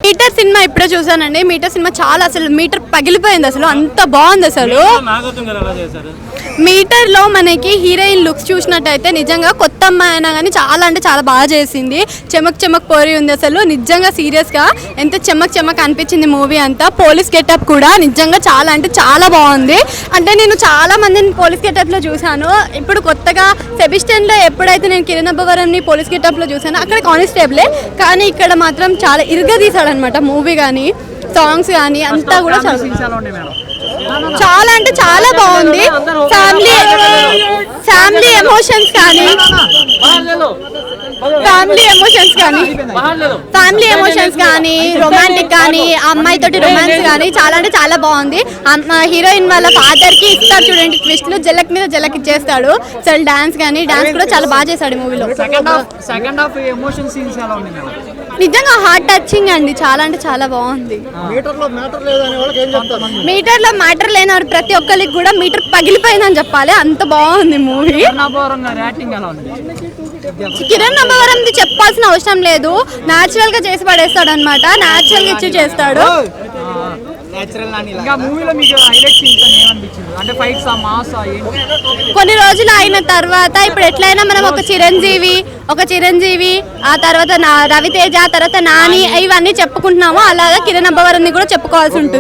Metre cinema ఇప్పుడే చూసానండి. Metre cinema చాలా అసలు మీటర్ పగిలిపోయింది, అసలు అంత బాగుంది. అసలు మీటర్ లో మనకి హీరోయిన్ లుక్స్ చూసినట్టయితే నిజంగా కొత్త అమ్మాయి అయినా కానీ చాలా అంటే చాలా బాగా చేసింది. చెమక్ చెమక్ పోరి ఉంది అసలు నిజంగా సీరియస్ గా ఎంత చెమక్ చెమక్ అనిపించింది మూవీ అంతా. పోలీస్ గెటప్ కూడా నిజంగా చాలా అంటే చాలా బాగుంది. అంటే నేను చాలా మందిని పోలీస్ గెటప్ లో చూసాను. ఇప్పుడు కొత్తగా సెబిస్టన్ లో ఎప్పుడైతే నేను కిరణ్ అబ్బవరంని పోలీస్ గెటప్ లో చూసాను అక్కడ కానిస్టేబులే, కానీ ఇక్కడ మాత్రం చాలా ఇరుగా తీసాడనమాట మూవీ కానీ సాంగ్స్ కానీ అంతా కూడా చాలా అంటే చాలా బాగుంది. ఫ్యామిలీ ఎమోషన్స్ కానీ రొమాంటిక్ కానీ అమ్మాయి తోటి రొమాన్స్ కానీ చాలా అంటే చాలా బాగుంది. హీరోయిన్ వాళ్ళ ఫాదర్ కి ఇస్తారు చూడండి ట్విస్ట్లు, జలక్ మీద జలక్ ఇచ్చేస్తాడు. అసలు డాన్స్ కూడా చాలా బాగా చేశాడు మూవీలో. నిజంగా హార్ట్ టచింగ్ అండి, చాలా అంటే చాలా బాగుంది. మీటర్ లో మ్యాటర్ లేని ప్రతి ఒక్కరికి కూడా మీటర్ పగిలిపోయిందని చెప్పాలి, అంత బాగుంది మూవీ. కిరణ్ అబ్బవరం చెప్పాల్సిన అవసరం లేదు, న్యాచురల్ గా చేసి పడేస్తాడు అనమాట. న్యాచురల్ గా ఇచ్చి చేస్తాడు. కొన్ని రోజులు అయిన తర్వాత ఇప్పుడు ఎట్లయినా మనం ఒక చిరంజీవి ఆ తర్వాత రవితేజ, తర్వాత నాని ఇవన్నీ చెప్పుకుంటున్నాము, అలాగా కిరణ్ అబ్బవరం కూడా చెప్పుకోవాల్సి ఉంటుంది.